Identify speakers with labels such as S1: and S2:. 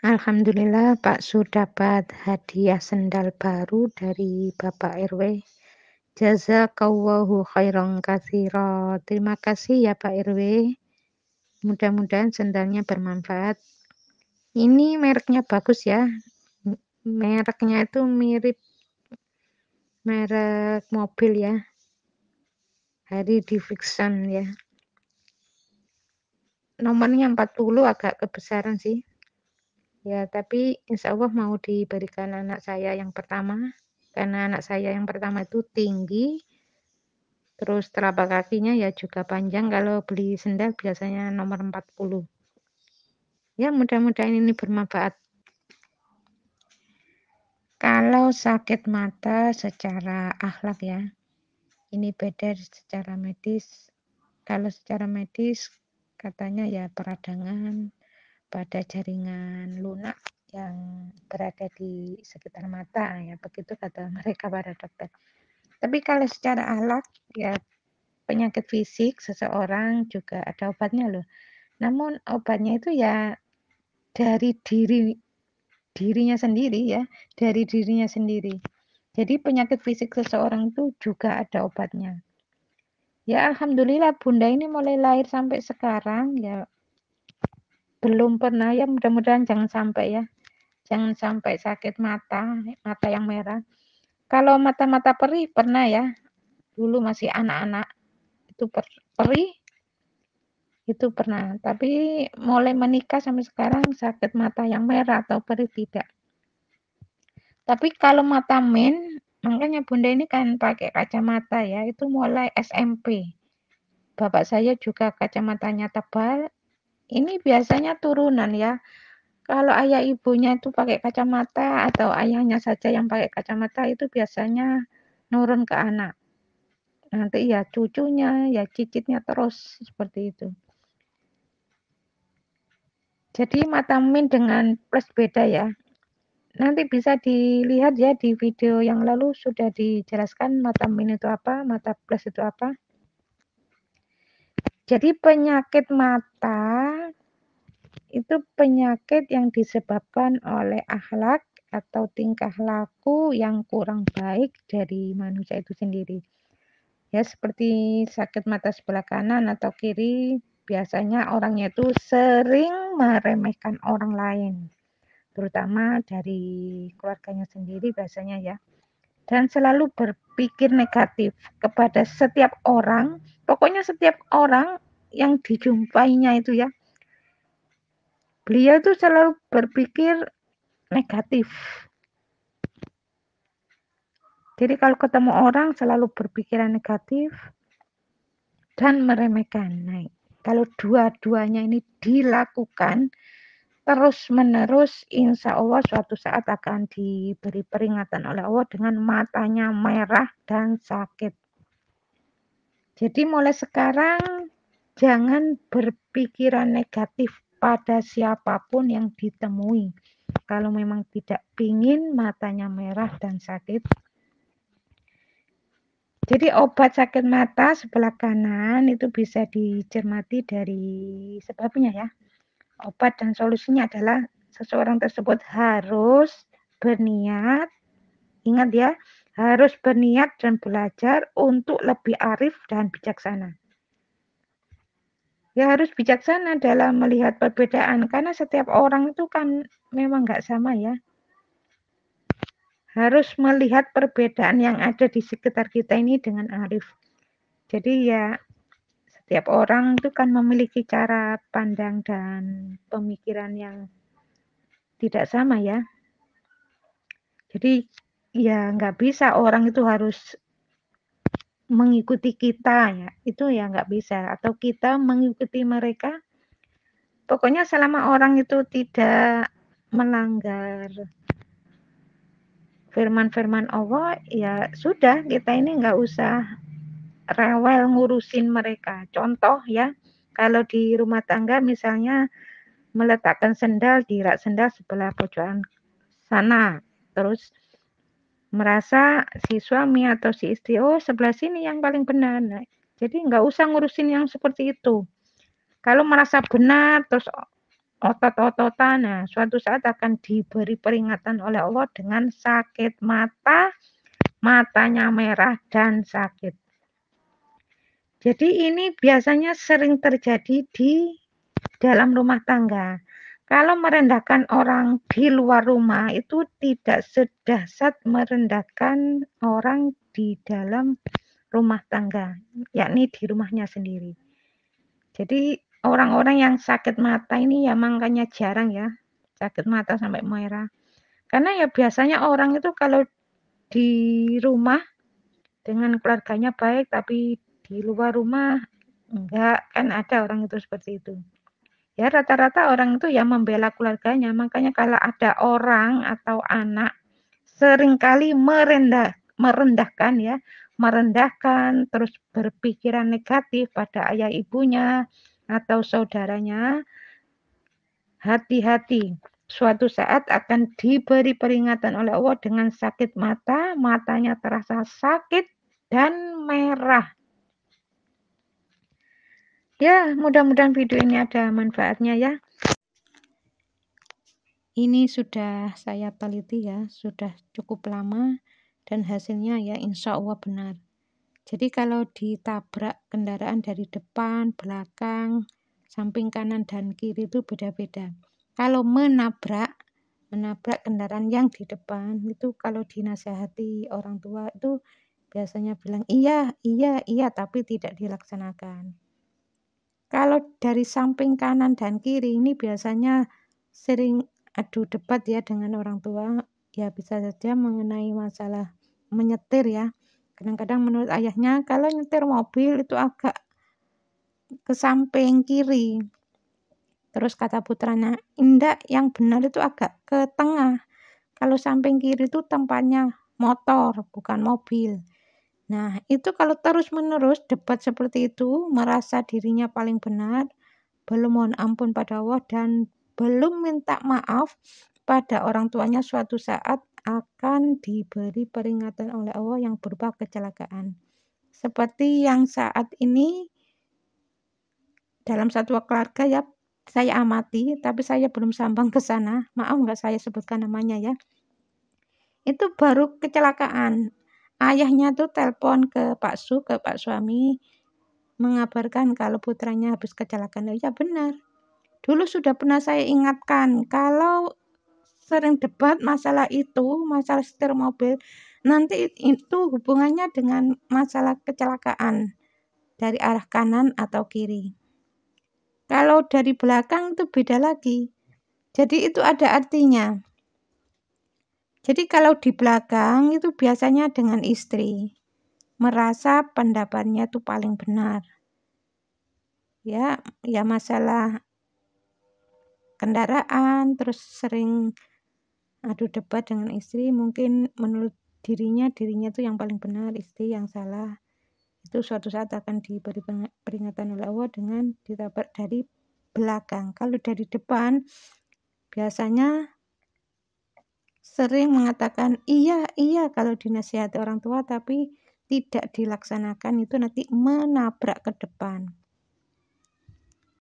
S1: Alhamdulillah Pak Su dapat hadiah sendal baru dari Bapak RW. Jazakallahu khairan katsira. Terima kasih ya Pak RW. Mudah-mudahan sendalnya bermanfaat. Ini mereknya bagus ya. Mereknya itu mirip merek mobil ya. Harley Davidson ya. Nomornya 40 agak kebesaran sih. Ya, tapi insya Allah mau diberikan anak saya yang pertama. Karena anak saya yang pertama itu tinggi, terus telapak kakinya ya juga panjang. Kalau beli sendal biasanya nomor 40. Ya, mudah-mudahan ini bermanfaat. Kalau sakit mata secara akhlak ya, ini beda secara medis. Kalau secara medis katanya ya peradangan pada jaringan lunak yang berada di sekitar mata ya, begitu kata mereka para dokter. Tapi kalau secara akhlak ya penyakit fisik seseorang juga ada obatnya loh. Namun obatnya itu ya dari dirinya sendiri ya, dari dirinya sendiri. Jadi penyakit fisik seseorang itu juga ada obatnya. Ya alhamdulillah Bunda ini mulai lahir sampai sekarang ya belum pernah, ya mudah-mudahan jangan sampai ya. Jangan sampai sakit mata, mata yang merah. Kalau mata-mata perih pernah ya. Dulu masih anak-anak itu perih itu pernah. Tapi mulai menikah sampai sekarang sakit mata yang merah atau perih tidak. Tapi kalau mata men, makanya Bunda ini kan pakai kacamata ya, itu mulai SMP. Bapak saya juga kacamatanya tebal. Ini biasanya turunan ya. Kalau ayah ibunya itu pakai kacamata atau ayahnya saja yang pakai kacamata itu biasanya nurun ke anak. Nanti ya cucunya, ya cicitnya terus seperti itu. Jadi mata min dengan plus beda ya. Nanti bisa dilihat ya di video yang lalu sudah dijelaskan mata min itu apa, mata plus itu apa. Jadi penyakit mata itu penyakit yang disebabkan oleh akhlak atau tingkah laku yang kurang baik dari manusia itu sendiri. Ya seperti sakit mata sebelah kanan atau kiri, biasanya orangnya itu sering meremehkan orang lain, terutama dari keluarganya sendiri biasanya ya. Dan selalu berpikir negatif kepada setiap orang, pokoknya setiap orang yang dijumpainya itu ya. Beliau itu selalu berpikir negatif. Jadi kalau ketemu orang selalu berpikiran negatif dan meremehkan. Nah, kalau dua-duanya ini dilakukan terus-menerus, insya Allah suatu saat akan diberi peringatan oleh Allah dengan matanya merah dan sakit. Jadi mulai sekarang jangan berpikiran negatif pada siapapun yang ditemui. Kalau memang tidak ingin matanya merah dan sakit. Jadi obat sakit mata sebelah kanan itu bisa dicermati dari sebabnya ya. Obat dan solusinya adalah seseorang tersebut harus berniat, ingat ya, harus berniat dan belajar untuk lebih arif dan bijaksana. Ya harus bijaksana dalam melihat perbedaan, karena setiap orang itu kan memang nggak sama ya. Harus melihat perbedaan yang ada di sekitar kita ini dengan arif. Jadi ya setiap orang itu kan memiliki cara pandang dan pemikiran yang tidak sama ya. Jadi ya nggak bisa orang itu harus mengikuti kita ya. Itu ya nggak bisa. Atau kita mengikuti mereka. Pokoknya selama orang itu tidak melanggar firman-firman Allah, ya sudah kita ini nggak usah rewel ngurusin mereka. Contoh ya, kalau di rumah tangga misalnya meletakkan sendal di rak sendal sebelah pojokan sana, terus merasa si suami atau si istri, oh sebelah sini yang paling benar. Nah, jadi nggak usah ngurusin yang seperti itu. Kalau merasa benar, terus otot-ototan. Nah, suatu saat akan diberi peringatan oleh Allah dengan sakit mata, matanya merah dan sakit. Jadi ini biasanya sering terjadi di dalam rumah tangga. Kalau merendahkan orang di luar rumah itu tidak sedahsyat merendahkan orang di dalam rumah tangga, yakni di rumahnya sendiri. Jadi orang-orang yang sakit mata ini ya makanya jarang ya sakit mata sampai merah. Karena ya biasanya orang itu kalau di rumah dengan keluarganya baik, tapi di luar rumah enggak, kan ada orang itu seperti itu. Ya rata-rata orang itu ya membela keluarganya, makanya kalau ada orang atau anak seringkali merendahkan ya, merendahkan terus berpikiran negatif pada ayah ibunya atau saudaranya, hati-hati. Suatu saat akan diberi peringatan oleh Allah dengan sakit mata, matanya terasa sakit dan merah. Ya, mudah-mudahan video ini ada manfaatnya ya. Ini sudah saya teliti ya, sudah cukup lama dan hasilnya ya insya Allah benar. Jadi kalau ditabrak kendaraan dari depan, belakang, samping kanan dan kiri itu beda-beda. Kalau menabrak kendaraan yang di depan itu kalau dinasehati orang tua itu biasanya bilang iya, iya, iya tapi tidak dilaksanakan. Kalau dari samping kanan dan kiri ini biasanya sering adu debat ya dengan orang tua, ya bisa saja mengenai masalah menyetir ya. Kadang-kadang menurut ayahnya kalau nyetir mobil itu agak ke samping kiri. Terus kata putranya, "Indah, yang benar itu agak ke tengah. Kalau samping kiri itu tempatnya motor, bukan mobil." Nah, itu kalau terus-menerus debat seperti itu, merasa dirinya paling benar, belum mohon ampun pada Allah dan belum minta maaf pada orang tuanya, suatu saat akan diberi peringatan oleh Allah yang berupa kecelakaan. Seperti yang saat ini dalam satu keluarga ya saya amati, tapi saya belum sambang ke sana. Maaf nggak saya sebutkan namanya ya. Itu baru kecelakaan. Ayahnya tuh telepon ke Pak Su, ke Pak suami, mengabarkan kalau putranya habis kecelakaan. Ya benar. Dulu sudah pernah saya ingatkan, kalau sering debat masalah itu, masalah setir mobil, nanti itu hubungannya dengan masalah kecelakaan dari arah kanan atau kiri. Kalau dari belakang itu beda lagi. Jadi itu ada artinya. Jadi kalau di belakang itu biasanya dengan istri, merasa pendapatnya itu paling benar. Ya masalah kendaraan, terus sering adu debat dengan istri, mungkin menurut dirinya itu yang paling benar, istri yang salah. Itu suatu saat akan diberi peringatan oleh Allah dengan ditabrak dari belakang. Kalau dari depan biasanya sering mengatakan iya, iya kalau dinasihati orang tua tapi tidak dilaksanakan, itu nanti menabrak ke depan.